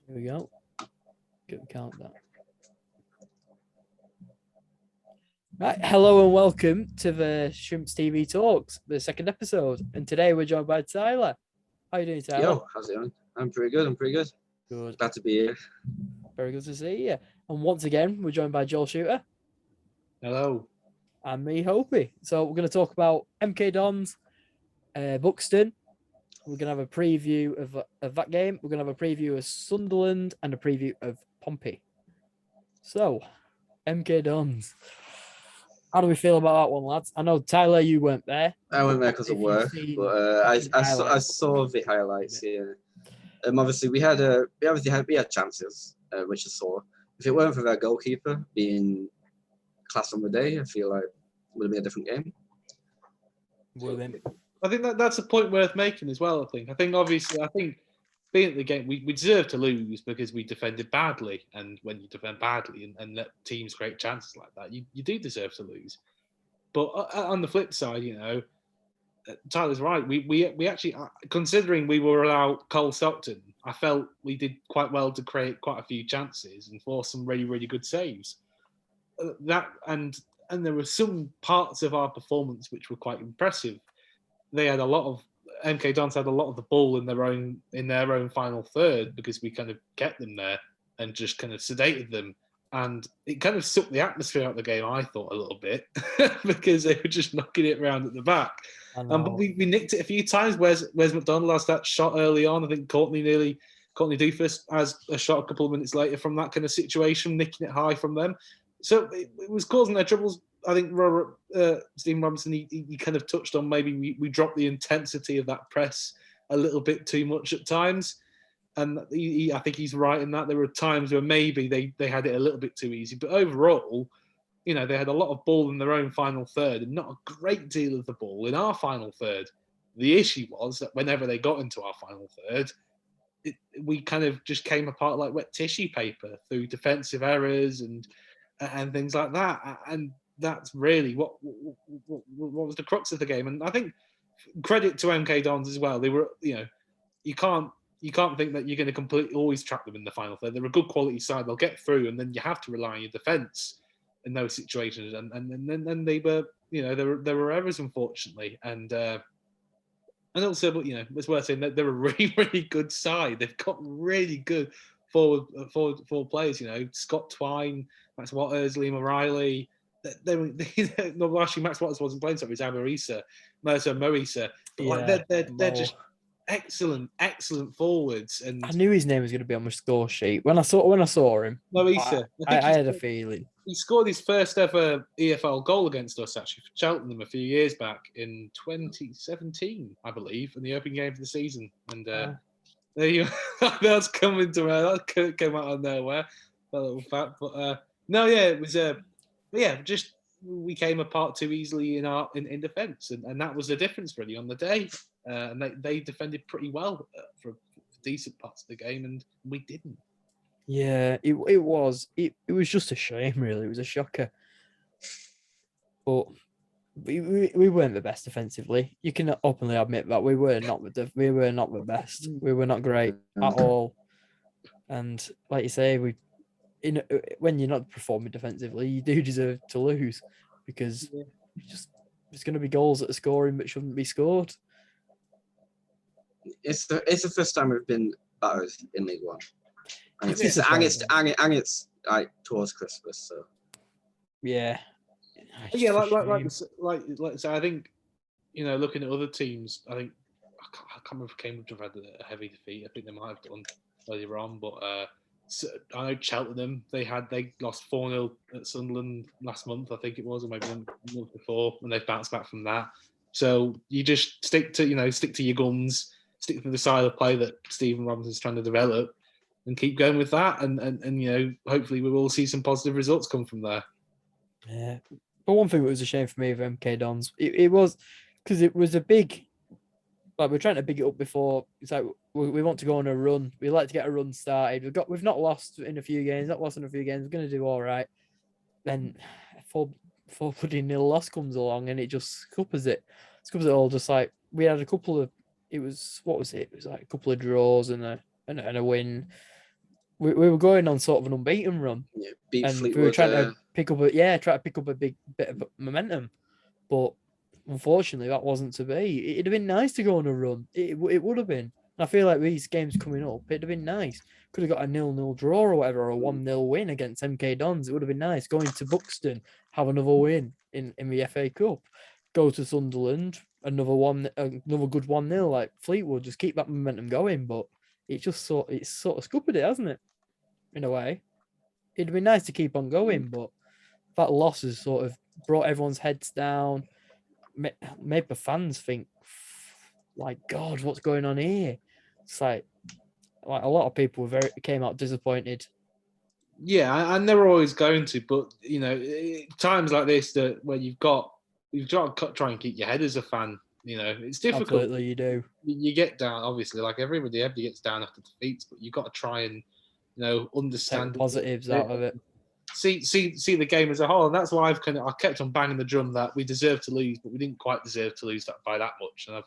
Here we go. Get the countdown. Right, hello and welcome to the ShrimpsTV Talks, the second episode. And today we're joined by Tyler. How are you doing, Tyler? Yo, how's it going? I'm pretty good. Good. Glad to be here. Very good to see you. And once again, we're joined by Joel Shooter. Hello. And me, Hopi. So we're going to talk about MK Dons, Buxton. We're going to have a preview of that game. We're going to have a preview of Sunderland and a preview of Pompey. So, MK Dons. How do we feel about that one, lads? I know, Tyler, you weren't there. I went there because of work, but I saw the highlights. Yeah. Obviously, we had chances, which I saw. If it weren't for their goalkeeper being class on the day, I feel like it would have been a different game. I think that's a point worth making as well. I think obviously, being at the game, we deserve to lose because we defended badly, and when you defend badly and let teams create chances like that, you do deserve to lose. But on the flip side, Tyler's right. We actually, considering we were without Cole Stockton, I felt we did quite well to create quite a few chances and force some really, really good saves. And there were some parts of our performance which were quite impressive. MK Dons had a lot of the ball in their own final third because we kind of kept them there and just kind of sedated them, and it kind of sucked the atmosphere out of the game, I thought, a little bit because they were just knocking it around at the back. But we nicked it a few times. Where's McDonald has that shot early on. I think Courtney Doofus has a shot a couple of minutes later from that kind of situation, nicking it high from them. So it was causing their troubles. I think Stephen Robinson, he kind of touched on maybe we dropped the intensity of that press a little bit too much at times. And I think he's right in that. There were times where maybe they had it a little bit too easy. But overall, they had a lot of ball in their own final third and not a great deal of the ball in our final third. The issue was that whenever they got into our final third, we kind of just came apart like wet tissue paper through defensive errors and things like that. And that's really what was the crux of the game. And I think credit to MK Dons as well. They were, you can't think that you're going to completely always trap them in the final third. They're a good quality side. They'll get through, and then you have to rely on your defence in those situations. And then they were, there were errors, unfortunately. And also, but it's worth saying that they're a really, really good side. They've got really good forward players. Scott Twine, Max Waters, Liam O'Reilly. No, actually, Max Waters wasn't playing, so it was Marisa. But they're just excellent forwards. And I knew his name was going to be on my score sheet when I saw him. Marisa, I had a feeling he scored his first ever EFL goal against us, actually, for Cheltenham a few years back in 2017, I believe, in the opening game of the season. And there you that's coming to that came out of nowhere, that little fact. But it was just we came apart too easily in defence, and that was the difference really on the day. And they defended pretty well for decent parts of the game, and we didn't. Yeah, it was just a shame, really. It was a shocker. But we weren't the best defensively. You can openly admit that we were not the best. We were not great at all. And like you say, when you're not performing defensively, you do deserve to lose because there's going to be goals that are scoring but shouldn't be scored. It's the first time we've been battered in League One, and it's like towards Christmas. So like I think looking at other teams, I think I can't remember if Cambridge have had a heavy defeat. I think they might have done earlier on, but I know Cheltenham they lost 4-0 at Sunderland last month, I think it was, or maybe the month before, and they've bounced back from that. So you just stick to your guns, stick to the style of play that Stephen Robinson's trying to develop, and keep going with that. And hopefully we will see some positive results come from there. Yeah, but one thing that was a shame for me of MK Dons, it was because it was a big. Like we're trying to big it up before. It's like we want to go on a run. We like to get a run started. We've not lost in a few games. We're going to do all right. Then 4-0 loss comes along and it just scuppers it. Scuppers it all. Just like we had a couple of. It was like a couple of draws and a win. we were going on sort of an unbeaten run, beat and Fleetwood, we were trying to pick up a big bit of momentum, but unfortunately that wasn't to be. It'd have been nice to go on a run. It would have been. I feel like these games coming up, it'd have been nice. Could have got a 0-0 draw or whatever, or a 1-0 win against MK Dons. It would have been nice. Going to Buxton, have another win in the FA Cup. Go to Sunderland, another good 1-0 like Fleetwood. Just keep that momentum going. But it's sort of scuppered it, hasn't it? In a way, it'd be nice to keep on going, but that loss has sort of brought everyone's heads down, made the fans think, like, God, what's going on here? It's like a lot of people came out disappointed. Yeah, and they're always going to, but times like this where you've got to try and keep your head as a fan. It's difficult. Absolutely, you do. You get down, obviously, like everybody gets down after defeats, but you've got to try and understand take positives out of it. See the game as a whole, and that's why I kept on banging the drum that we deserved to lose, but we didn't quite deserve to lose by that much. And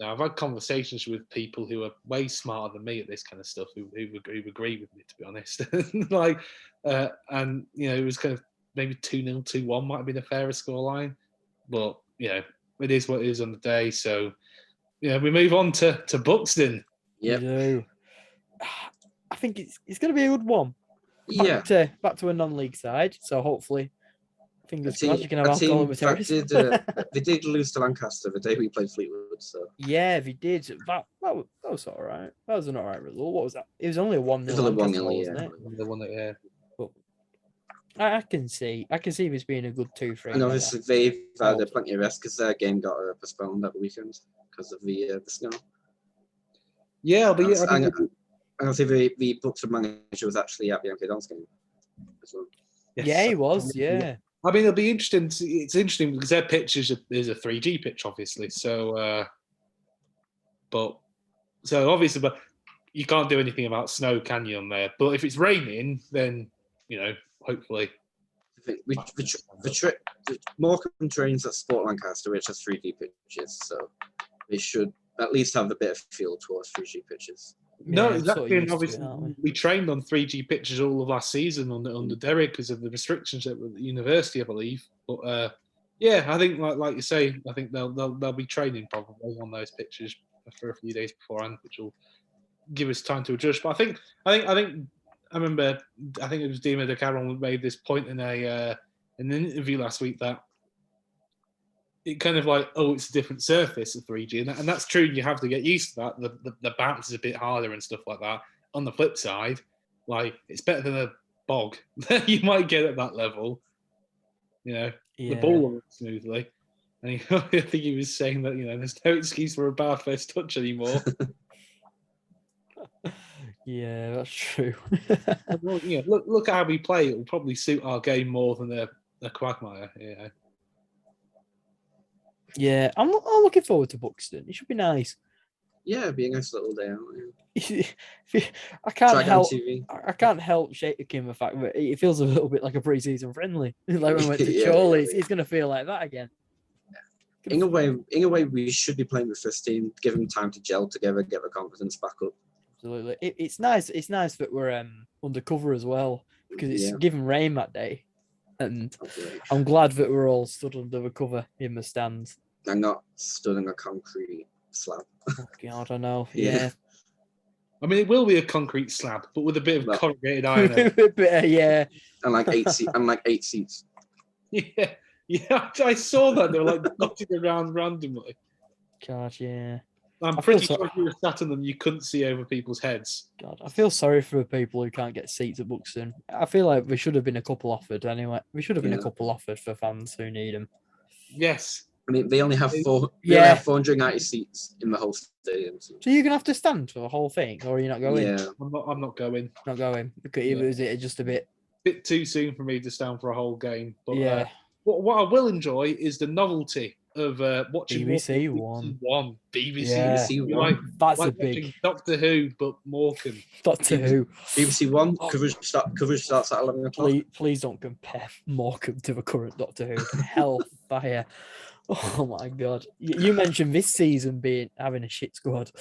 I've had conversations with people who are way smarter than me at this kind of stuff, who agree with me, to be honest. It was kind of maybe 2-0, 2-1 might have been a fairer scoreline, but it is what it is on the day. So we move on to Buxton. Yeah, I think it's going to be a good one. Back to a non-league side. So hopefully, fingers crossed, you can have alcohol with They did lose to Lancaster the day we played Fleetwood. So yeah, they did. That was all right. That was an all right result. What was that? It was only a 1-0. It was only 1-0, wasn't it? The one that, yeah. But I can see this being a good 2-3. And obviously they've had plenty of rest because their game got postponed at the weekend because of the snow. Yeah, but and obviously the Buxton manager was actually at the MK Dons game as well. Yes. Yeah, he was. Yeah. I mean, it'll be interesting. It's interesting because their pitch is a 3G pitch, obviously. So, but you can't do anything about snow, can you, on there? But if it's raining, then hopefully. The Morecambe trains at Sport Lancaster, which has 3D pitches, so they should at least have a bit of feel towards 3G pitches. No, exactly. And obviously, we trained on 3G pitches all of last season under Derek because of the restrictions at the university, I believe. But I think like you say, I think they'll be training probably on those pitches for a few days beforehand, which will give us time to adjust. But I remember it was Dima de Caron made this point in an interview last week that it kind of like, it's a different surface of 3G, and that's true. You have to get used to that. The bounce is a bit harder and stuff like that. On the flip side, like it's better than a bog that you might get at that level. The ball will run smoothly. And I think he was saying that there's no excuse for a bad first touch anymore. Yeah, that's true. Well, look at how we play. It will probably suit our game more than a Quagmire. Yeah, I'm looking forward to Buxton. It should be nice. Yeah, it'd be a nice little day out. I can't help shaking the fact that it feels a little bit like a pre-season friendly. Like when we went to Chorley, it's going to feel like that again. Yeah. In a way, we should be playing with this team, give them time to gel together, get the confidence back up. Absolutely, it's nice. It's nice that we're undercover as well because it's given rain that day. And I'm glad that we're all stood under the cover in the stands. I'm not stood on a concrete slab. Oh, God, I know. Yeah. I mean, it will be a concrete slab, but with a bit of corrugated iron. Yeah. And like 8 seats. Yeah. I saw that. They were like dotted around randomly. God, yeah. I'm pretty sure if you were sat on them, you couldn't see over people's heads. God, I feel sorry for the people who can't get seats at Buxton. I feel like there should have been a couple offered anyway. We should have been a couple offered for fans who need them. Yes. I mean, they only have 490 seats in the whole stadium. So you're gonna have to stand for the whole thing, or are you not going? Yeah, I'm not going. Not going. Because is it just a bit too soon for me to stand for a whole game? But what I will enjoy is the novelty of watching BBC One. BBC One. Like, that's like a big Doctor Who, but Morecambe. Doctor Who. BBC One coverage starts at 11 o'clock. Please don't compare Morecambe to the current Doctor Who. Hellfire. Oh my God! You mentioned this season having a shit squad.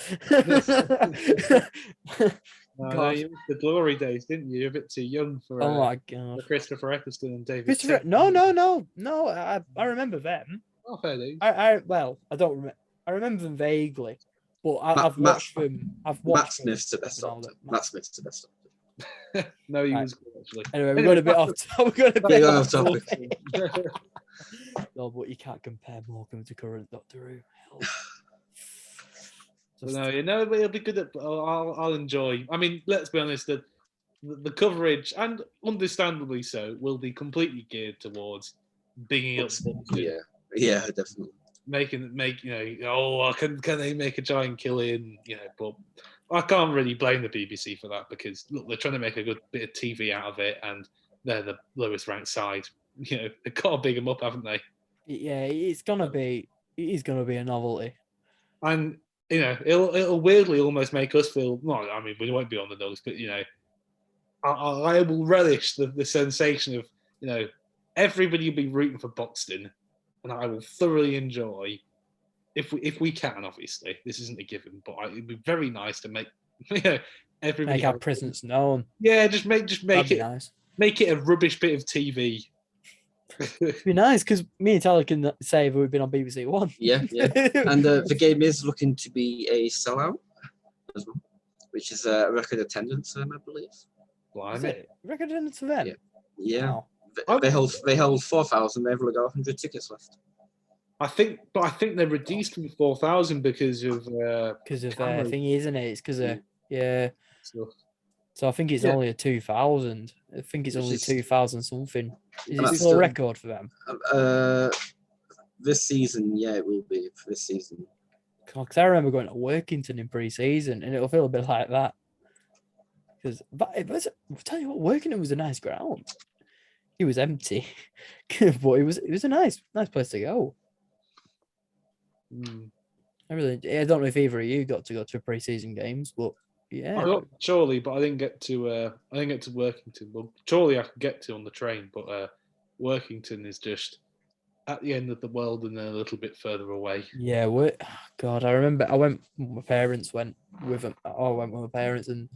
God. You missed the glory days, didn't you? You're a bit too young for, Oh my God. for Christopher Eccleston and David. Christopher, no. I remember them. Oh, fair dues. I don't remember. I remember them vaguely, but I've watched them. Matt Smith's the best doctor. Matt Smith's the best doctor. No, he was good, actually. Anyway, we've got a bit off. We've got a bit off topic. No, but you can't compare Morecambe to current Doctor Who. No, it'll be good. I'll enjoy. I mean, let's be honest. The coverage, and understandably so, will be completely geared towards bigging up. Yeah, definitely. Can they make a giant killing? But I can't really blame the BBC for that because look, they're trying to make a good bit of TV out of it, and they're the lowest ranked side. They've got to big them up, haven't they? Yeah, it is gonna be a novelty, and it'll weirdly almost make us feel. Well, I mean, we won't be on the nose, but I will relish the sensation of everybody will be rooting for Buxton, and I will thoroughly enjoy if we can. Obviously, this isn't a given, but it'd be very nice to make everybody make our presence known. Yeah, just make it nice. Make it a rubbish bit of TV. It'd be nice because me and Tyler can say that we've been on BBC One. Yeah. And the game is looking to be a sellout as well, which is a record attendance, I believe. Is it record attendance event? Yeah. Wow. They hold 4,000. They've only got 100 tickets left. I think they reduced from 4,000 because of thingy, isn't it? It's because of So I think it's only a 2,000. I think it's only 2,000 something. Is it still a record for them? This season, yeah, it will be for this season. Because I remember going to Workington in pre-season, and it'll feel a bit like that. Because, I'll tell you what, Workington was a nice ground. It was empty, but it was a nice place to go. I don't know if either of you got to go to pre-season games, but yeah. I got Chorley, but I didn't get to Workington. Well, Chorley I could get to on the train, but Workington is just at the end of the world and then a little bit further away. Yeah, God, I remember my parents went with them. I went with my parents, and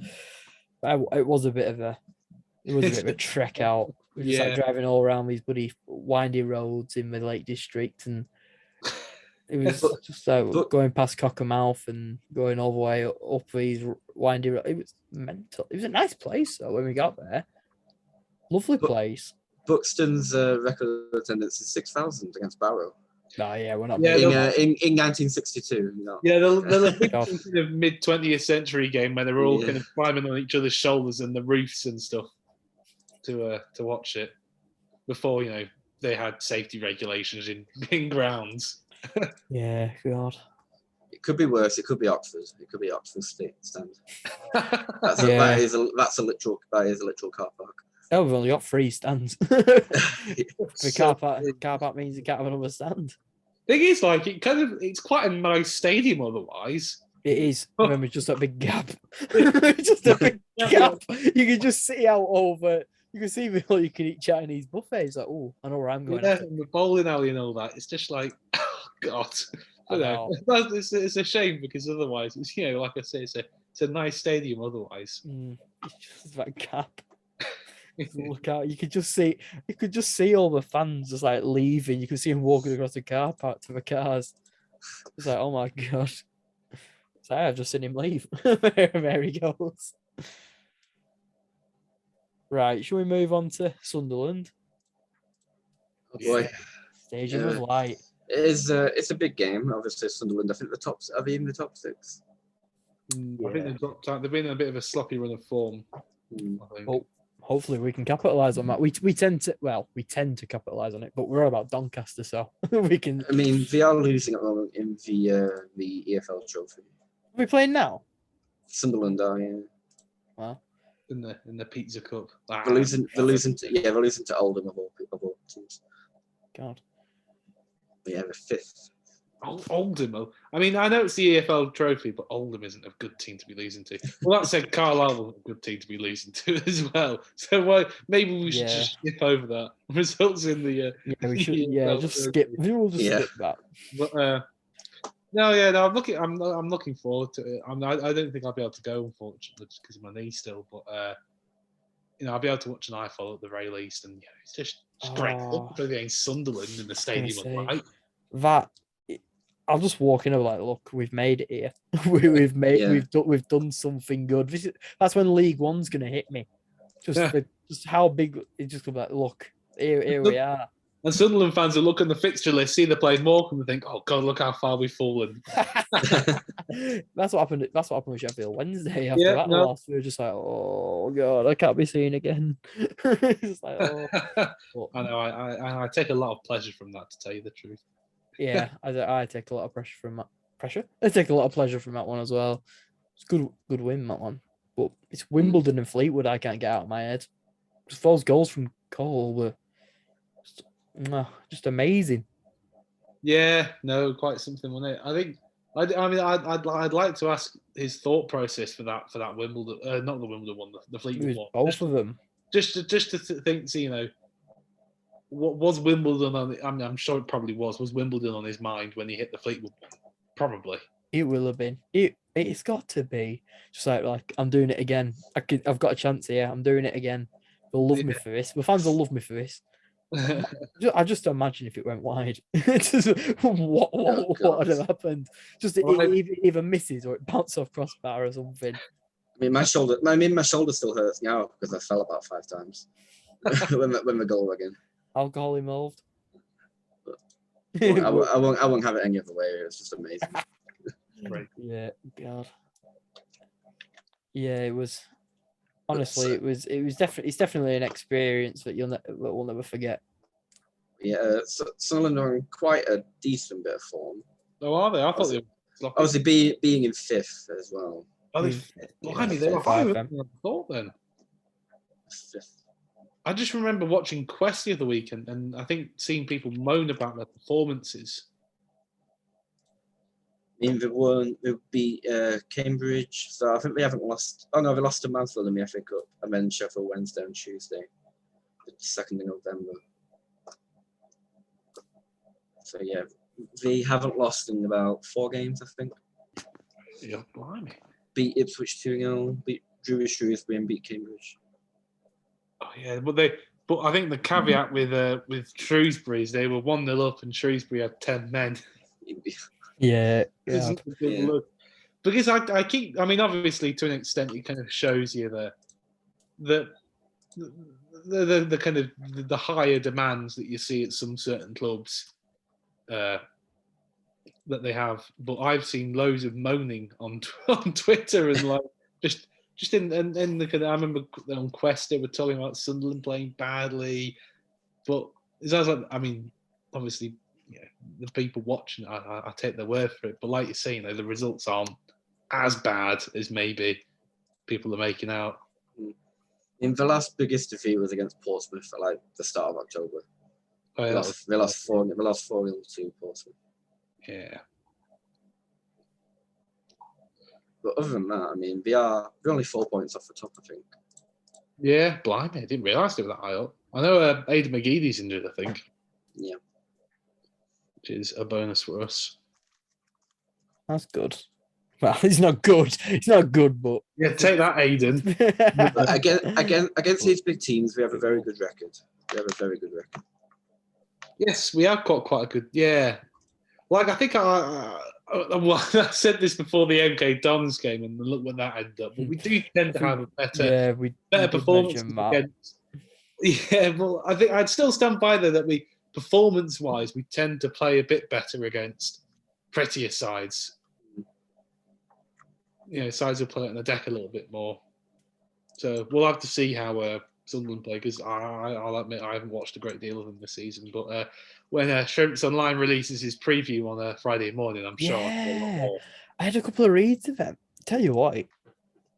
it was a bit of a trek out. We were just like driving all around these bloody windy roads in the Lake District, and it was just going past Cockermouth and going all the way up these windy roads. It was mental. It was a nice place though when we got there. Lovely place. Buxton's record attendance is 6,000 against Barrow. Oh yeah, we're not. Yeah, in 1962. Yeah, they'll have been kind of mid 20th century game where they were all kind of climbing on each other's shoulders and the roofs and stuff to watch it before they had safety regulations in grounds. Yeah, God. It could be worse. It could be Oxford. It could be Oxford State Stand. That is a literal car park. Oh, we've only got 3 stands. The car park means you can't have another stand. Thing is, it's quite a nice stadium otherwise. It is. Remember, just a big gap. Just a big gap. You can just see out over. You can see the you can eat Chinese buffets. Like, oh, I know where I'm going. Yeah, and the bowling alley and all that. It's just like, oh God. I know. It's a shame because otherwise, it's like I say, it's a nice stadium otherwise. It's just that gap. Look out! You could just see all the fans just like leaving. You could see them walking across the car park to the cars. It's like, oh my God! So I've just seen him leave. There he goes. Right, shall we move on to Sunderland? Oh boy, Stadium of Light. It's a big game. Obviously, Sunderland. I think are they in the top 6? I think they've dropped out. They've been in a bit of a sloppy run of form. I think. Well, hopefully we can capitalise on that. We tend to capitalise on it, but we're all about Doncaster, so we can. I mean, they are losing at the moment in the EFL trophy. Are we playing now? Sunderland are, yeah. Wow. In the Pizza Cup. They're losing to Oldham of all teams. God. Yeah, the 5th. Oldham. I mean, I know it's the EFL trophy, but Oldham isn't a good team to be losing to. Well, that said, Carlisle wasn't a good team to be losing to as well. So maybe we should just skip over that. Results in the we should. Yeah, just skip. We'll just skip that. But No, yeah, no. I'm looking forward to it. I don't think I'll be able to go, unfortunately, just because of my knee still. But I'll be able to watch an IFL at the very least, and it's just great fun against Sunderland in the Stadium of Light. That I'll just walk in and be like, look, we've made it here. We've done something good. That's when League One's gonna hit me. Just how big it's just gonna be like, look, here we are. And Sunderland fans will look on the fixture list, see the players Morecambe, and think, "Oh God, look how far we've fallen." That's what happened. That's what happened with Sheffield Wednesday. After that loss, we were just like, "Oh God, I can't be seen again." It's like, oh. I know. I take a lot of pleasure from that, to tell you the truth. Yeah, I take a lot of pressure from that. I take a lot of pleasure from that one as well. It's good win, that one. But it's Wimbledon and Fleetwood I can't get out of my head. Just those goals from Cole were just amazing. Yeah, no, quite something, wasn't it? I think. I'd like to ask his thought process for that Wimbledon, not the Wimbledon one, the Fleetwood one. Both of them. Just to think, what was Wimbledon on? I'm sure it probably was. Was Wimbledon on his mind when he hit the Fleetwood one? Probably. It will have been. It's got to be. Just like I'm doing it again. I've got a chance here. I'm doing it again. They'll love me for this. My fans will love me for this. I just imagine if it went wide. What would have happened? Just either misses or it bounced off crossbar or something. I mean, my shoulder still hurts now because I fell about 5 times when the goal again. Alcohol involved. I won't have it any other way. It's just amazing. Right. Yeah, God. Yeah, it was. Honestly, it's definitely an experience that we'll never forget. Yeah, Sunderland are in quite a decent bit of form. Oh, are they? I thought they were obviously being in 5th as well. Oh, they were higher than I thought then. 5th. I just remember watching Quest the other week, and I think seeing people moan about their performances. I mean, they beat Cambridge, so I think they haven't lost. Oh no, they lost to Mansfield in the FA Cup, and then Sheffield Wednesday on Tuesday, the 2nd of November. So yeah, they haven't lost in about 4 games, I think. Yeah, blimey. Beat Ipswich 2-0, drew with Shrewsbury, and beat Cambridge. Oh yeah, but I think the caveat with Shrewsbury is they were 1-0 up, and Shrewsbury had 10 men. Yeah. Because I mean, obviously to an extent, it kind of shows you the kind of the higher demands that you see at some certain clubs that they have. But I've seen loads of moaning on Twitter and like just in the kind of, I remember on Quest they were talking about Sunderland playing badly, but it sounds like, I mean, obviously. Yeah, the people watching, I take their word for it. But like you say, the results aren't as bad as maybe people are making out. In the last biggest defeat was against Portsmouth at like the start of October. Oh, yeah, they lost 4-0 to Portsmouth. Yeah. But other than that, I mean, they're only 4 points off the top, I think. Yeah, blimey, I didn't realise they were that high up. I know Aidan McGeady's injured, I think. Yeah. Which is a bonus for us. That's good. Well, it's not good. It's not good, but yeah, take that, Aidan. Against these big teams, we have a very good record. Yes, we have got quite a good. Yeah, like I think I said this before the MK Dons game, and look when that ended up. But we do tend to have a better performance against. Yeah, well, I think I'd still stand by there that we. Performance-wise, we tend to play a bit better against prettier sides. Sides will play it on the deck a little bit more. So we'll have to see how Sunderland play, because I'll admit I haven't watched a great deal of them this season. But when Shrimps Online releases his preview on a Friday morning, I'm sure I'll a lot more. I had a couple of reads of them. Tell you what,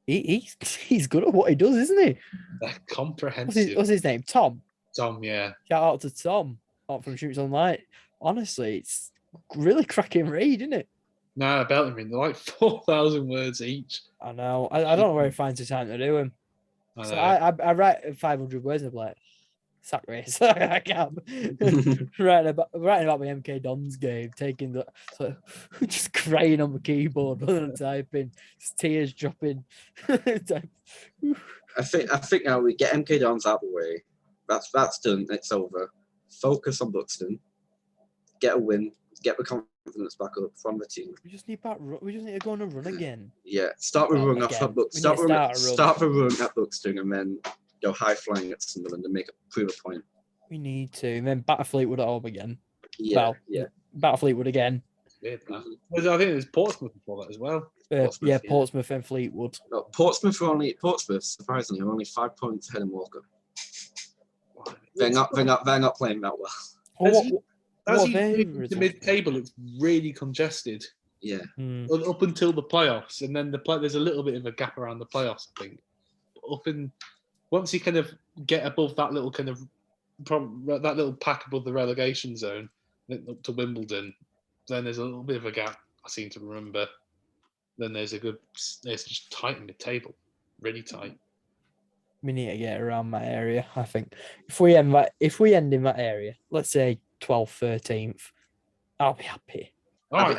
he's good at what he does, isn't he? Comprehensive. What's his name? Tom, yeah. Shout out to Tom. From Shrimps Online. Honestly, it's really cracking read, isn't it? No, Beltman, they're like 4,000 words each. I know. I don't know where he finds the time to do them. So I write 500 words and I'm like, sack race. I can't. writing about my MK Dons game, taking the just crying on the keyboard rather than typing, just tears dropping. I think now we get MK Dons out of the way. That's done. It's over. Focus on Buxton. Get a win. Get the confidence back up from the team. We just need to go on a run again. Yeah, start the run off at Buxton. Start the run at Buxton, and then go high flying at Sunderland and prove a point. We need to, and then batter Fleetwood at home again. Yeah, batter Fleetwood again. I think it was Portsmouth before that as well. Portsmouth and Fleetwood. No, Portsmouth, surprisingly, are only 5 points ahead of Morecambe. They're not playing that well. As you get into mid-table, it's really congested. Yeah. Up until the playoffs, and then there's a little bit of a gap around the playoffs, I think. Once you kind of get above that little kind of that little pack above the relegation zone, up to Wimbledon, then there's a little bit of a gap. I seem to remember. Then there's just tight in mid-table, really tight. We need to get around that area. I think if we end in that area, let's say 12th, 13th, I'll be happy. I'll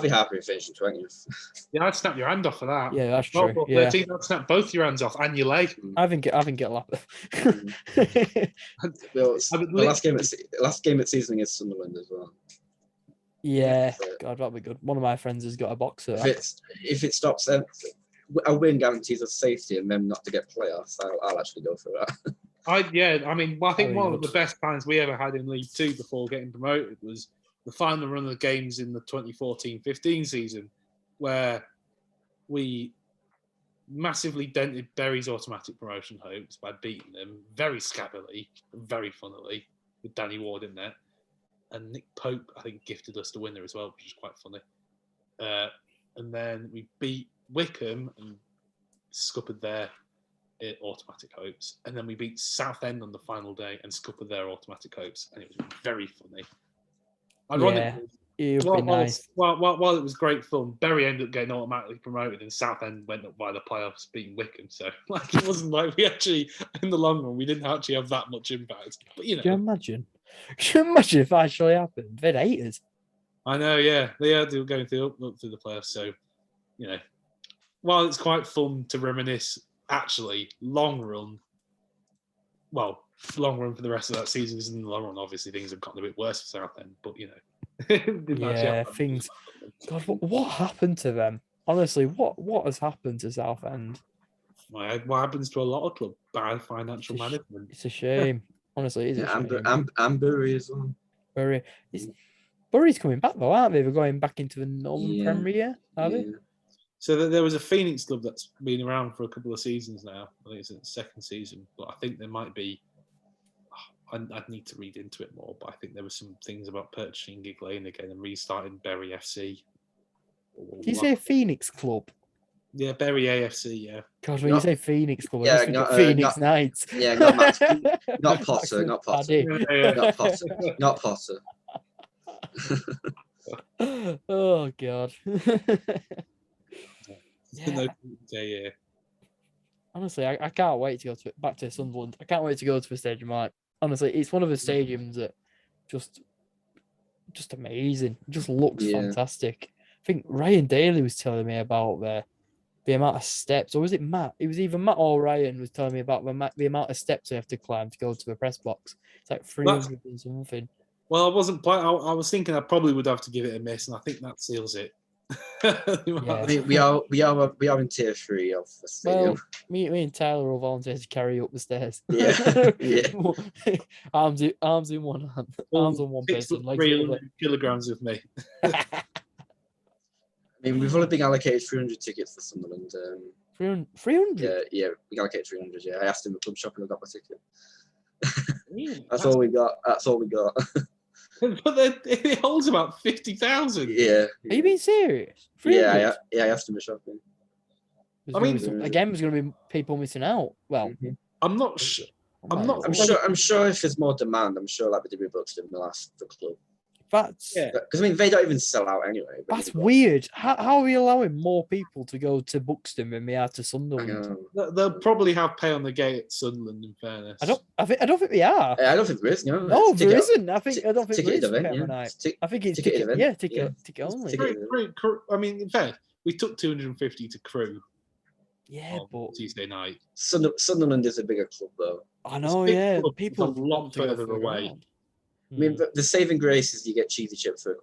be happy finishing 20th. Yeah, I'd snap your hand off for that. Yeah, that's true. 13th, I'd snap both your hands off and your leg. I think it'll happen. The last game at season is Sunderland as well. Yeah, God, that'd be good. One of my friends has got a boxer. If it stops, a win guarantees us safety and them not to get playoffs. I'll actually go for that. I think one of the best times we ever had in League Two before getting promoted was the final run of games in the 2014-15 season, where we massively dented Bury's automatic promotion hopes by beating them very scabbily, very funnily, with Danny Ward in there. And Nick Pope, I think, gifted us the winner as well, which is quite funny. And then we beat Wickham and scuppered their automatic hopes. And then we beat Southend on the final day and scuppered their automatic hopes. And it was very funny. Ironically, it would be nice. While it was great fun, Bury ended up getting automatically promoted and Southend went up by the playoffs beating Wickham. So it wasn't like we actually, in the long run, we didn't actually have that much impact. But Can you imagine? Can you imagine if that actually happened? They'd hate us. I know, yeah. They were going through the playoffs. So, while it's quite fun to reminisce, actually, long run for the rest of that season is in the long run. Obviously, things have gotten a bit worse for Southend, but things. God, what happened to them? Honestly, what has happened to Southend? What happens to a lot of clubs? Bad financial management. It's a shame. Honestly, it's a shame. And Bury as well. Bury's coming back though, aren't they? They're going back into the Northern Premier, are they? So there was a Phoenix club that's been around for a couple of seasons now. I think it's in the second season, but I think there might be. I'd need to read into it more, but I think there were some things about purchasing Gig Lane again and restarting Bury FC. Did you say a Phoenix club? Yeah, Bury AFC, yeah. God, when you say Phoenix club, I think Phoenix Knights. Yeah, not Potter. Not Potter. Oh, God. Yeah. Honestly, I can't wait to go back to Sunderland. I can't wait to go to a stadium like. Honestly, it's one of the stadiums that just amazing. It just looks fantastic. I think Ryan Daly was telling me about the amount of steps, or was it Matt? It was either Matt or Ryan was telling me about the amount of steps they have to climb to go to the press box. It's like 300 and something. Well, I was thinking I probably would have to give it a miss, and I think that seals it. I mean, we are in tier 3 of the stadium. Well, me and Tyler will volunteer to carry up the stairs. Yeah. arms in one hand, arms on one person, legs 300 kilograms with me. I mean, we've only been allocated 300 tickets for Sunderland. 300? Yeah, we allocated 300. Yeah, I asked him at club shop and I got my ticket. That's all we got. But it holds about 50,000. Yeah. Are you being serious? 300? Yeah, I asked him at shopping. Again, there's going to be people missing out. Well, I'm not sure. I'm sure if there's more demand, I'm sure like we did with Buxton, they'll ask the club. That's because I mean they don't even sell out anyway. That's weird. How are we allowing more people to go to Buxton than we are to Sunderland? They'll probably have pay on the gate at Sunderland. In fairness, I don't think we are. I don't think there is. No, there isn't. I don't think there is event, pay on night. I think it's ticket ticket. event. Yeah, ticket only. I mean, in fact, we took 250 to Crewe. Yeah, but Tuesday night. Sunderland is a bigger club, though. I know. Yeah, people a lot further away. I mean, the saving grace is you get cheesy chips for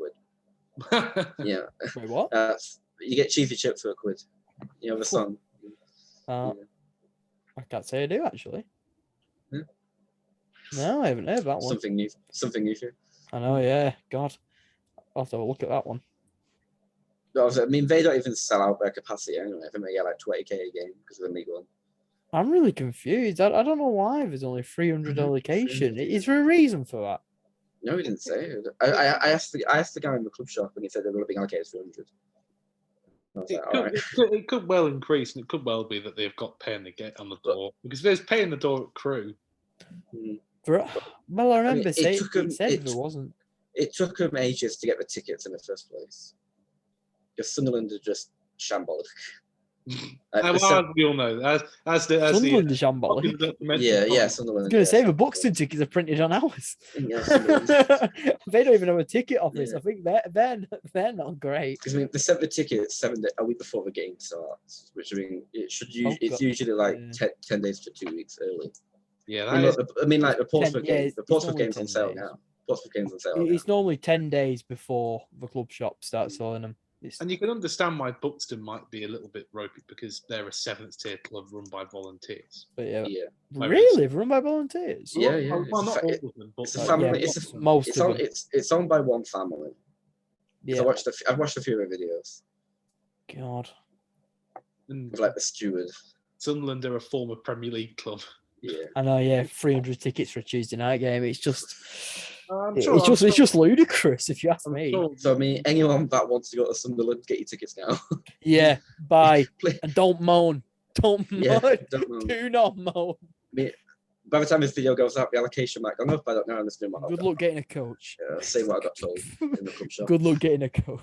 £1. Yeah. Wait, what? You get cheesy chips for £1. You know the song. I can't say I do actually. Yeah. No, I haven't heard that one. Something new for you. I know. Yeah. God, I'll have to have a look at that one. I mean, they don't even sell out their capacity anyway. I think they get like 20k a game because of the League One. I'm really confused. I don't know why there's only 300 allocation. Is there a reason for that? No, he didn't say it. I asked the guy in the club shop and he said they were being allocated 300. It could well increase, and it could well be that they've got pay on the gate on the door because there's pay in the door at Crewe. Well, I remember it said there wasn't. It took them ages to get the tickets in the first place. Because Sunderland are just shambolic. As we all know, as Sunderland is shambolic. Yeah, Sunderland. I was going to say the Buxton tickets are printed on ours. Yeah, they don't even have a ticket office. Yeah. I think they're not great. Because I mean, they sent the tickets a week before the game starts, which I mean, it's usually like 10 days to 2 weeks early. Yeah, I mean, like the Portsmouth game. The Portsmouth game's on sale now. Portsmouth game's on sale. It's normally 10 days before the club shop starts selling them. And you can understand why Buxton might be a little bit ropey because they're a 7th tier club run by volunteers. But really, run by volunteers? Yeah. Well, not all of them, but it's a family. It's owned by one family. Yeah, I've watched a few of the videos. God, of like the steward. Sunderland are a former Premier League club. Yeah, I know. Yeah, 300 tickets for a Tuesday night game. It's just. It's just ludicrous, if you ask me. So I mean, anyone that wants to go to Sunderland, get your tickets now. Yeah, bye. And don't moan. Don't moan. Don't moan. Do not moan. I mean, by the time this video goes out, the allocation might go up. I don't know. I'm just doing what Good luck getting a coach. Say what I got told in the club shop. Good luck getting a coach.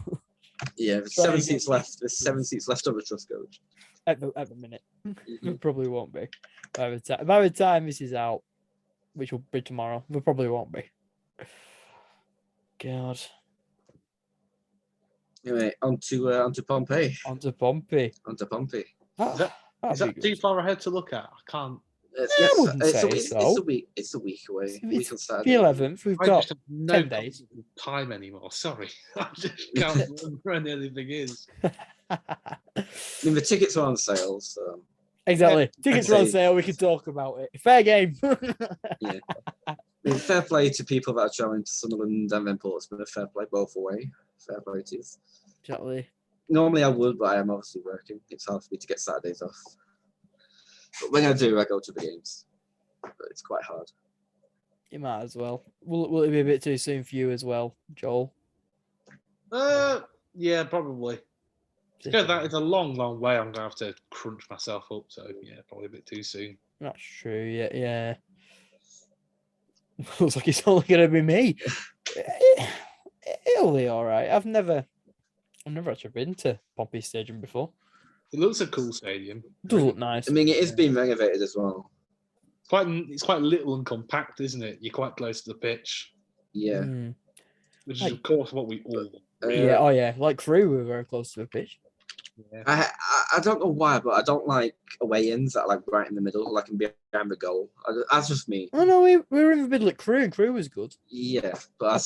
Yeah, there's 7 seats left. There's 7 seats left on the trust coach. At the minute, it probably won't be. By the time this is out, which will be tomorrow, there probably won't be. God. Anyway, on to Pompey. On to Pompey. Is that too far ahead to look at? I can't. I wouldn't say so. It's a week away. It's the 11th. We've got no 10 days. Time anymore. Sorry, I just can't remember where anything is. I mean, the tickets are on sale, so. Exactly. Tickets are on sale. We can talk about it. Fair game. Yeah. I mean, fair play to people that are traveling to Sunderland and then Portsmouth. Fair play both away. Fair play to you. Exactly. Normally I would, but I am obviously working. It's hard for me to get Saturdays off. But when I do, I go to the games. But it's quite hard. You might as well. Will it be a bit too soon for you as well, Joel? Yeah, probably. Because that is a long, long way. I'm going to have to crunch myself up. So, yeah, probably a bit too soon. That's true. Yeah. Looks like it's only going to be me. It'll be all right. I've never actually been to Pompey Stadium before. It looks a cool stadium. It does look nice. I mean, it is being renovated as well. It's quite little and compact, isn't it? You're quite close to the pitch. Yeah. Which is, of course, what we all want. Yeah. Like Crewe, we're very close to the pitch. Yeah. I don't know why, but I don't like away-ins that are like right in the middle, like behind the goal. That's just me. Oh no, we were in the middle at Crewe, and Crewe was good. Yeah, but I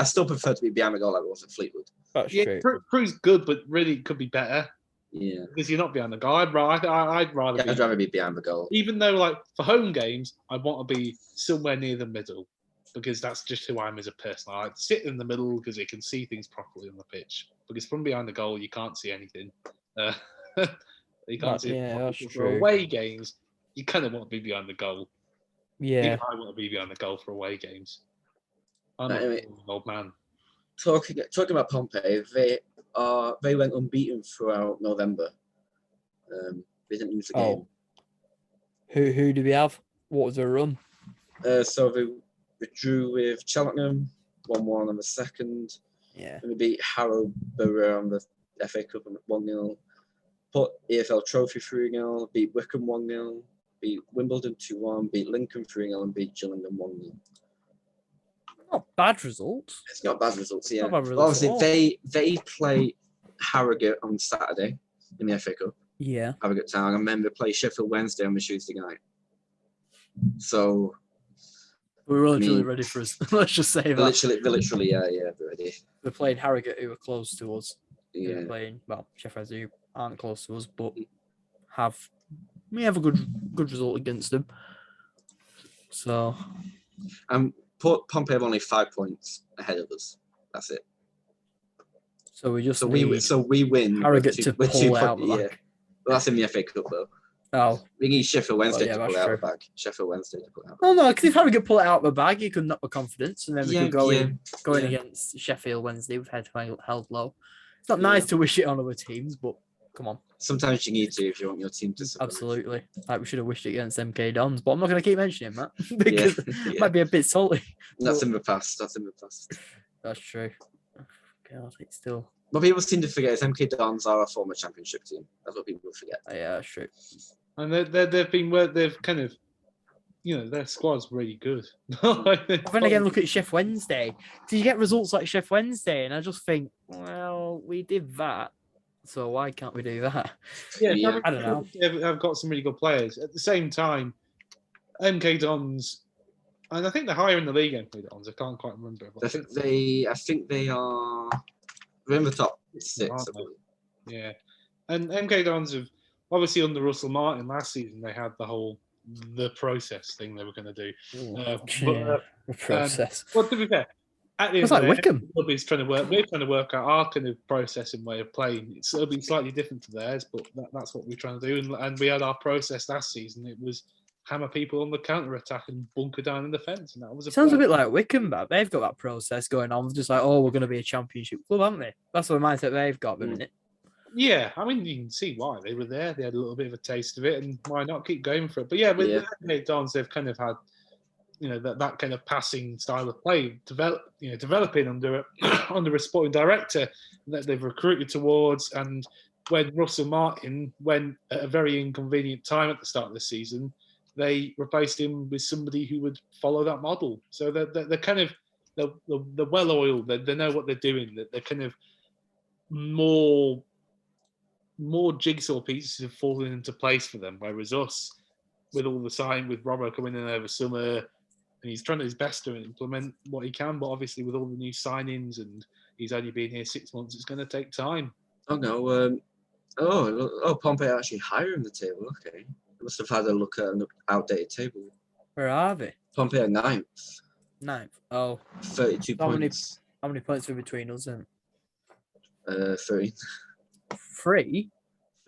still prefer to be behind the goal like it was at Fleetwood. That's true. Crewe's good, but really it could be better. Yeah, because you're not behind the goal. I'd rather be behind the goal. Even though, like for home games, I want to be somewhere near the middle because that's just who I am as a person. I like to sit in the middle because you can see things properly on the pitch. Because from behind the goal, you can't see anything. You can't see. Yeah, that's for true. Away games, you kind of want to be behind the goal. Yeah, even I want to be behind the goal for away games. I'm an old man. Talking about Pompey, they went unbeaten throughout November. They didn't lose a game. Who did we have? What was their run? So they drew with Cheltenham, 1-1 on the second. Yeah. And we beat Harrowborough on the FA Cup 1-0. Put EFL Trophy 3-0. Beat Wickham 1-0. Beat Wimbledon 2-1. Beat Lincoln 3-0 and beat Gillingham 1-0. Not bad results. It's not bad results, yeah. Not bad results Obviously, they play Harrogate on Saturday in the FA Cup. Yeah. Harrogate Town, and then they play Sheffield Wednesday on the Tuesday night. So we're literally ready for us. Let's just say that. They're literally, yeah, they're ready. We're playing Harrogate, who are close to us. Yeah. We're playing, well, Sheffield Wednesday, who aren't close to us, but we have a good result against them. So. Pompey have only 5 points ahead of us. That's it. So we just we win. Harrogate to pull out the bag. Yeah. Well, that's in the FA Cup though. Oh. We need Sheffield Wednesday to pull out the bag. Oh no, because if Harrogate pull it out the bag, you could knock the confidence, and then we could go in against Sheffield Wednesday with head held low. It's not nice to wish it on other teams, but come on. Sometimes you need to if you want your team to survive. Absolutely. Like we should have wished it against MK Dons, but I'm not going to keep mentioning that because it might be a bit salty. That's in the past. That's true. God, it's still. What people seem to forget is MK Dons are a former championship team. That's what people forget. Yeah, that's true. And they've kind of, their squad's really good. Then again, look at Sheff Wednesday. So you get results like Sheff Wednesday, and I just think, well, we did that. So why can't we do that? Yeah. I don't know. I've got some really good players. At the same time, MK Dons, and I think they're higher in the league. MK Dons, I can't quite remember. I think they are. They're in the top 6. Yeah, and MK Dons have obviously under Russell Martin last season. They had the process thing they were going to do. The process. Well, to be fair. It's like Wickham. We're trying to work out our kind of process and way of playing. It'll be slightly different to theirs, but that's what we're trying to do. And we had our process last season. It was hammer people on the counter attack and bunker down in the fence, and that was. Sounds a bit like Wickham, but they've got that process going on. Just like, we're going to be a championship club, haven't they? That's the mindset they've got at the minute. Yeah, I mean, you can see why they were there. They had a little bit of a taste of it, and why not keep going for it? But yeah, with the Dons, they've kind of had. That kind of passing style of play developing under a sporting director that they've recruited towards. And when Russell Martin went at a very inconvenient time at the start of the season, they replaced him with somebody who would follow that model. So they're kind of they're well oiled. They know what they're doing. They're kind of more jigsaw pieces have fallen into place for them. Whereas us, with all the sign with Robbo coming in over summer. And he's trying his best to implement what he can, but obviously with all the new signings and he's only been here 6 months, it's going to take time. Oh no! Pompey are actually higher in the table. Okay, I must have had a look at an outdated table. Where are they? Pompey are 9th. 9th. Oh. 32 points. How many points are between us then? 3. 3?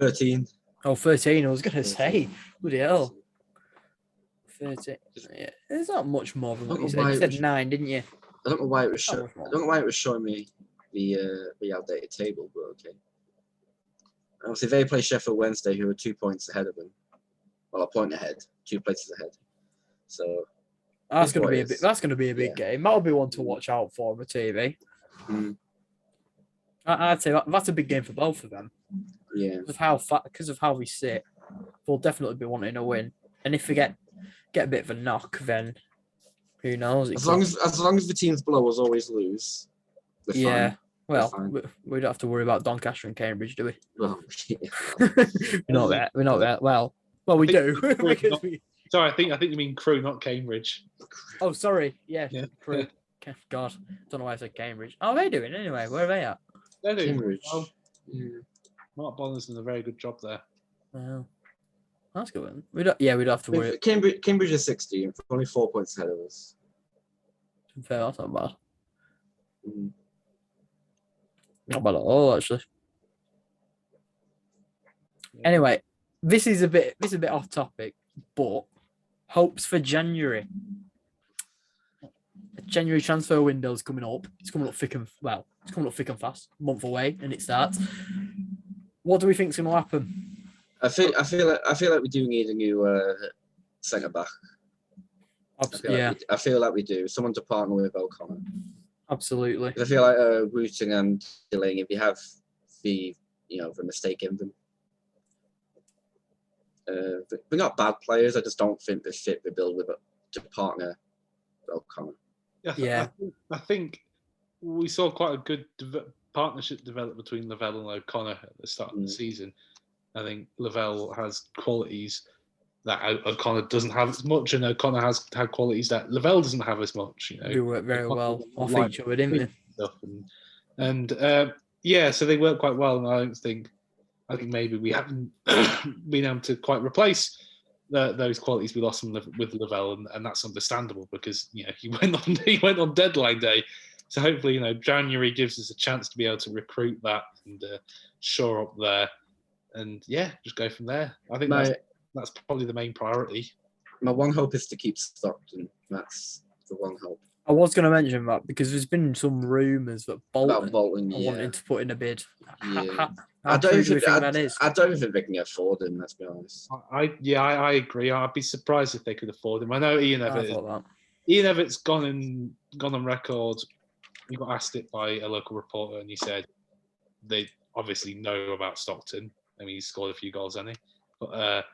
13. Oh, 13. I was going to say. Bloody hell. 30. Yeah, there's not much more than what you said. You said 9, didn't you? I don't know why it was showing me the outdated table, but okay. Obviously, they play Sheffield Wednesday, who are 2 points ahead of them. Well, a point ahead, 2 places ahead. So that's going to be a big game. That'll be one to watch out for on the TV. I'd say that's a big game for both of them. Yeah. Because of how we sit, they'll definitely be wanting a win. And if we get a bit of a knock, then who knows? As long as the teams below us always lose, we're fine. Well, we don't have to worry about Doncaster and Cambridge, do we? Well, yeah. We're not there. Well, we do. Sorry, I think you mean Crewe, not Cambridge. Oh, sorry. Yeah. Crewe. God, don't know why I said Cambridge. How are they doing anyway? Where are they at? They're doing Cambridge. well. Mark Bonner's done a very good job there. Wow. That's good. We don't have to worry. Cambridge is 16th, only 4 points ahead of us. Fair, that's not bad. Not bad at all, actually. Anyway, this is a bit off topic, but hopes for January. January transfer window's coming up. It's coming up thick and fast. A month away, and it starts. What do we think's going to happen? I feel like we do need a new centre back. I feel like we do. Someone to partner with O'Connor. Absolutely. I feel like rooting and delaying if you have the mistake in them. They're not bad players. I just don't think they fit the bill with to partner O'Connor. Yeah, I think we saw quite a good partnership develop between Lavelle and O'Connor at the start of the season. I think Lavelle has qualities that O'Connor doesn't have as much, and O'Connor has had qualities that Lavelle doesn't have as much. They work very well off each other, didn't they? So they work quite well, and I think maybe we haven't been able to quite replace those qualities we lost with Lavelle, and that's understandable because he went on deadline day. So hopefully January gives us a chance to be able to recruit that and shore up there, and just go from there. I think that's probably the main priority. My one hope is to keep Stockton. That's the one hope. I was going to mention that because there's been some rumours that Bolton are wanting to put in a bid. Yeah. How true do you think that is? I don't think they can afford him, let's be honest. I agree. I'd be surprised if they could afford him. I know Ian Everett's gone on record. He got asked it by a local reporter, and he said they obviously know about Stockton. I mean, he's scored a few goals, hasn't he? But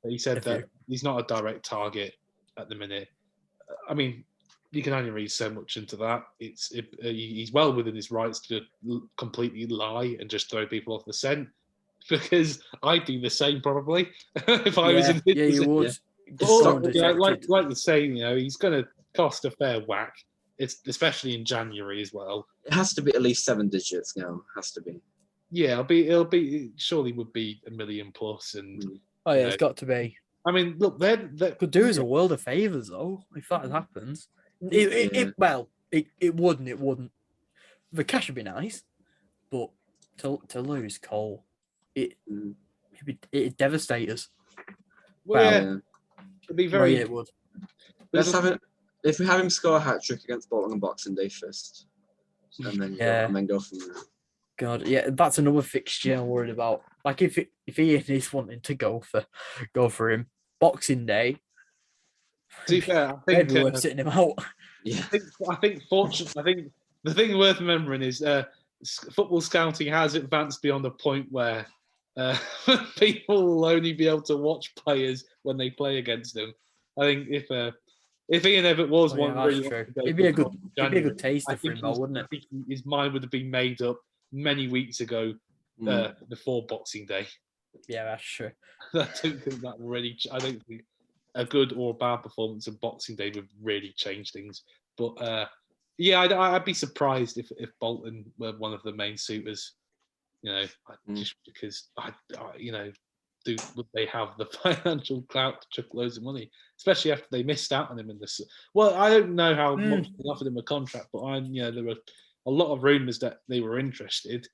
he said that he's not a direct target at the minute. I mean, you can only read so much into that. He's well within his rights to completely lie and just throw people off the scent, because I'd do the same probably if I was in his position. You would. Like you say, he's going to cost a fair whack. It's especially in January as well. It has to be at least 7 digits now. Has to be. Yeah, it surely would be $1 million plus, and it's got to be. I mean, look, they could do us a world of favors though if that happens. It wouldn't. It wouldn't. The cash would be nice, but to lose Cole, it'd devastate us. It'd be very. It would. Let's have it. If we have him score a hat trick against Bolton on Boxing Day first, and then go from there. God, that's another fixture I'm worried about. Like if Ian is wanting to go for him Boxing Day. To be fair, I think we're sitting him out. Yeah, I think the thing worth remembering is football scouting has advanced beyond the point where people will only be able to watch players when they play against them. I think if Ian Everett was it'd be a good taster for him, wouldn't it? I think his mind would have been made up many weeks ago before Boxing Day. Yeah, that's true. I don't think that really. I don't think a good or bad performance of Boxing Day would really change things. But I'd be surprised if Bolton were one of the main suitors. Just because would they have the financial clout to chuck loads of money, especially after they missed out on him in this? Well, I don't know how much they offered him a contract, but there were a lot of rumours that they were interested,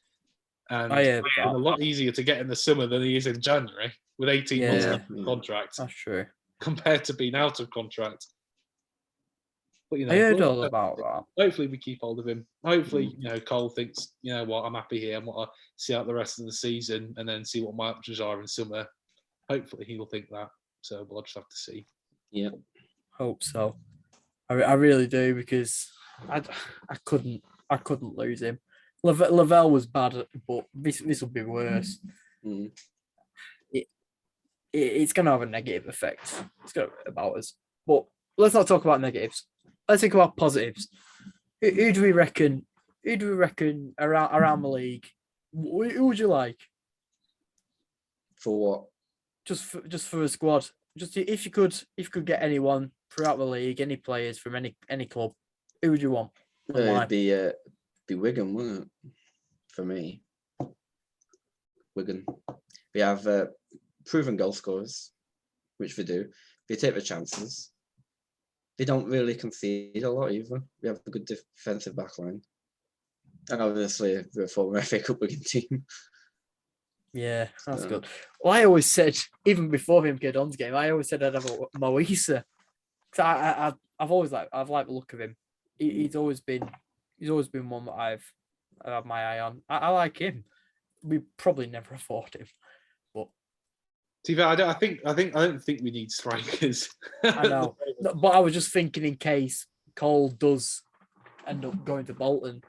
and it's a lot easier to get in the summer than he is in January with 18 months left of contract. That's true. Compared to being out of contract. But I heard all about that. Hopefully we keep hold of him. Hopefully, Cole thinks, what, I'm happy here. I want to see out the rest of the season and then see what my options are in summer. Hopefully he will think that. So we'll just have to see. Yeah. Hope so. I really do, because I couldn't lose him. Lavelle was bad, but this will be worse. It's going to have a negative effect. It's going to be about us. But let's not talk about negatives. Let's think about positives. Who do we reckon? Around the league? Who would you like? For what? Just for a squad. Just if you could get anyone throughout the league, any players from any club, who would you want? It'd be Wigan, wouldn't it? For me, Wigan. We have proven goal scorers, which they do. They take the chances. They don't really concede a lot either. We have a good defensive backline. And obviously, we're a former FA Cup winning team. Yeah, that's good. Well, I always said, even before him get on's game, I always said I'd have a Moisa. I've always liked the look of him. He's always been one that I've had my eye on. I like him. We probably never afford him, but I don't think we need strikers. I know, but I was just thinking in case Cole does end up going to Bolton.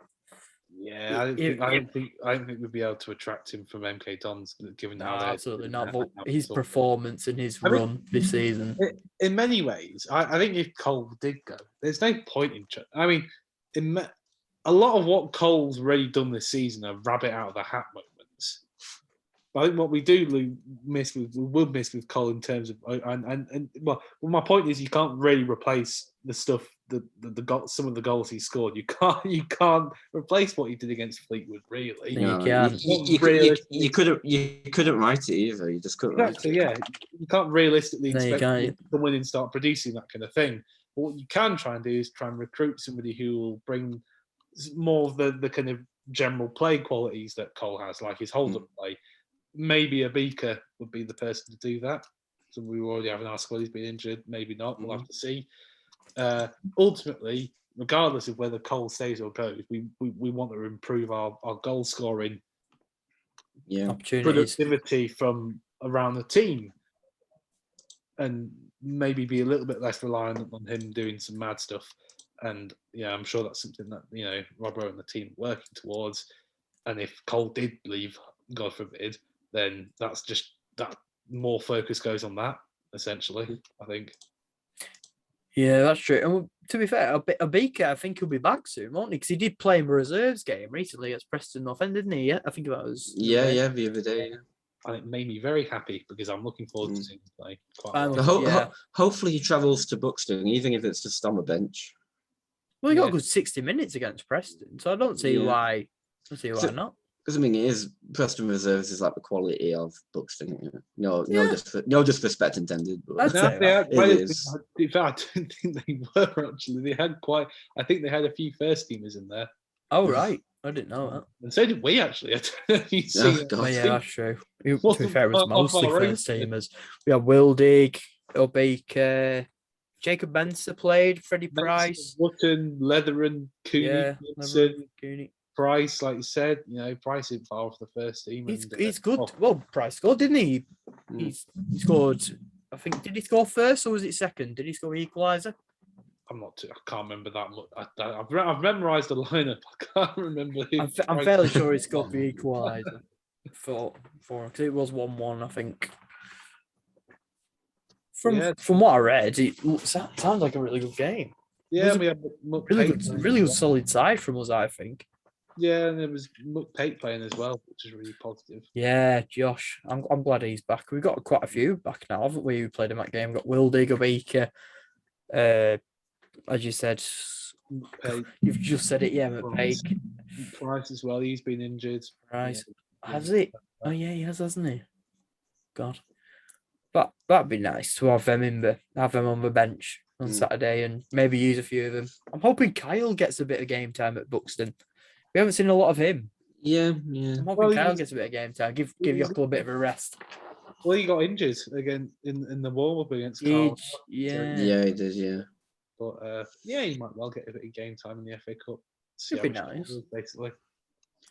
Yeah, I don't think we'd be able to attract him from MK Dons, given how they're absolutely not. But his performance and his run this season. In many ways, I think if Cole did go, there's no point in. I mean, a lot of what Cole's already done this season are rabbit out of the hat moments. But I think what we would miss with Cole in terms of well, my point is you can't really replace the stuff some of the goals he scored. You can't replace what he did against Fleetwood, really. No, you couldn't write it either. You just couldn't write it. Yeah, you can't realistically expect him to come in and start producing that kind of thing. But what you can try and do is try and recruit somebody who will bring more of the kind of general play qualities that Cole has, like his hold-up play. Maybe a Beaker would be the person to do that. So we already have in our squad. He's been injured. Maybe not. We'll have to see. Ultimately, regardless of whether Cole stays or goes, we want to improve our goal scoring productivity from around the team, and maybe be a little bit less reliant on him doing some mad stuff. And I'm sure that's something that Robbo and the team are working towards. And if Cole did leave, God forbid, then that's just that more focus goes on that, essentially, I think. Yeah, that's true. And to be fair, Abika, I think he'll be back soon, won't he? Because he did play in a reserves game recently against Preston North End, didn't he? Yeah, I think that was. The other day. And it made me very happy because I'm looking forward to seeing him play quite a lot. Hopefully he travels to Buxton, even if it's just on the bench. Well, he got a good 60 minutes against Preston, so I don't see why. Not. Because it is Preston Reserves is like the quality of Buxton. No disrespect intended. But I don't think they were actually. They had I think they had a few first teamers in there. Oh right, I didn't know that. And so did we actually. That's true. To be fair, it was mostly first teamers. We had Wildig, Obika, Jacob Benson played, Freddie Price, Wootton, Leatheran, Cooney, Price, like you said, Price isn't far off the first team. He's good. Well, Price scored, didn't he? He scored. I think. Did he score first or was it second? Did he score the equaliser? I can't remember that much. I've memorised the lineup. I can't remember. I'm fairly sure he scored the equaliser for because it was 1-1. I think. From what I read, it sounds like a really good game. Yeah, we had really good solid side from us, I think. Yeah, and there was Pate playing as well, which is really positive. Yeah, Josh, I'm glad he's back. We've got quite a few back now, haven't we? Who played in that game? We've got Wildig, Obika, as you said, you've just said it. Yeah, McPake. Price as well. He's been injured. Price has he? Oh yeah, he has, hasn't he? God. But that'd be nice to have them on the bench on Saturday and maybe use a few of them. I'm hoping Kyle gets a bit of game time at Buxton. We haven't seen a lot of him. Yeah. I'm hoping Kyle gets a bit of game time. Give Yokel a bit of a rest. Well, he got injured again in the warm-up against Carl. Yeah. Yeah, he did, yeah. But, he might well get a bit of game time in the FA Cup. It'd be nice. Basically.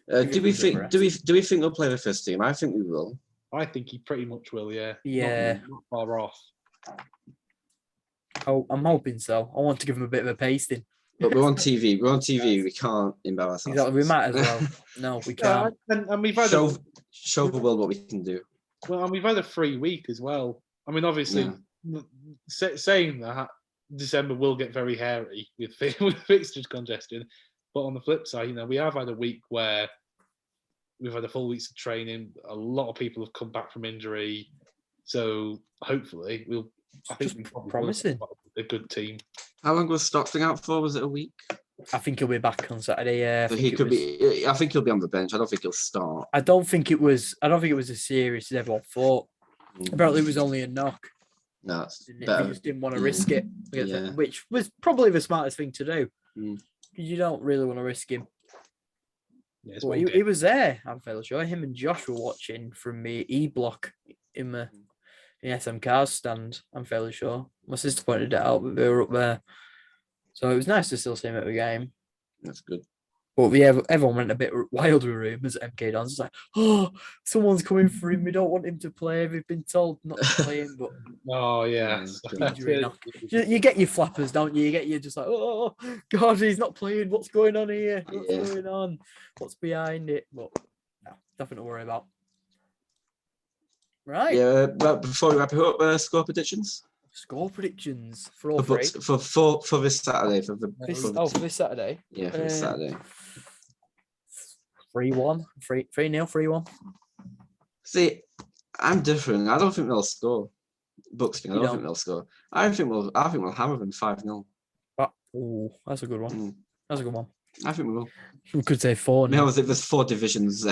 Do we think they'll play the first team? I think we will. I think he pretty much will, yeah. Yeah. Not far off. Oh, I'm hoping so. I want to give him a bit of a pasting. But we're on TV. We can't embarrass ourselves. Exactly. We might as well. No, we can't. And we've had show the world what we can do. Well, and we've had a free week as well. I mean, obviously, saying that, December will get very hairy with fixtures congestion. But on the flip side, we have had a week where we've had a full week of training. A lot of people have come back from injury. So hopefully I think we probably promising a good team. How long was Stockton out for? Was it a week? I think he'll be back on Saturday. Yeah, so I think he'll be on the bench. I don't think he'll start. I don't think it was as serious as everyone thought. Apparently, it was only a knock. No, it's better. He just didn't want to risk it, which was probably the smartest thing to do. Because you don't really want to risk him. Yeah, well, he was there. I'm fairly sure. Him and Josh were watching from the E block in the SM Cars stand. I'm fairly sure. My sister pointed it out, but they were up there. So it was nice to still see him at the game. That's good. But yeah, everyone went a bit wild with rumours at MK Dons. It's like, oh, someone's coming for him. We don't want him to play. We've been told not to play him, but Oh yeah, injury now. You get your flappers, don't you? You get your just like, oh God, he's not playing. What's going on here? What's going on? What's behind it? But no, nothing to worry about. Right. Yeah, but before we wrap it up, score predictions. Score predictions for all three. For this Saturday. For this Saturday. Yeah, for this Saturday. 3-1, 3-0, 3-1. See, I'm different. I don't think they'll score. Bucks, I don't think they'll score. I think we'll hammer them 5-0. Oh, that's a good one. That's a good one. I think we will. We could say 4. No, there's 4 divisions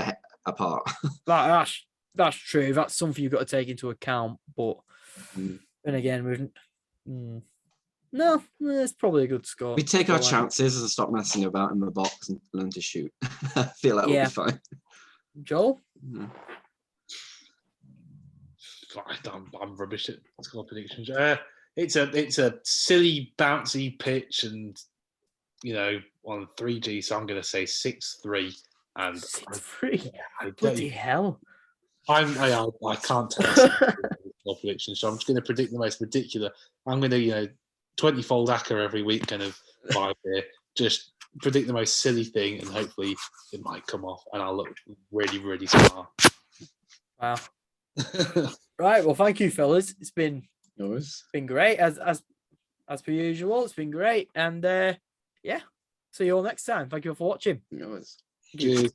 apart. That's true. That's something you've got to take into account. But then again, no, it's probably a good score. We take our chances and stop messing about in the box and learn to shoot. I feel like we'll be fine. Joel? I'm rubbish at score predictions. It's a silly, bouncy pitch, and on 3G. So I'm going to say 6-3. And 6-3. Bloody hell! I can't tell score predictions, so I'm just going to predict the most ridiculous. I'm going to 20-fold hacker every week, kind of vibe here. Just predict the most silly thing, and hopefully it might come off, and I'll look really, really smart. Wow. Right. Well, thank you, fellas. It's been great as per usual. It's been great, and see you all next time. Thank you all for watching. Cheers. Cheers.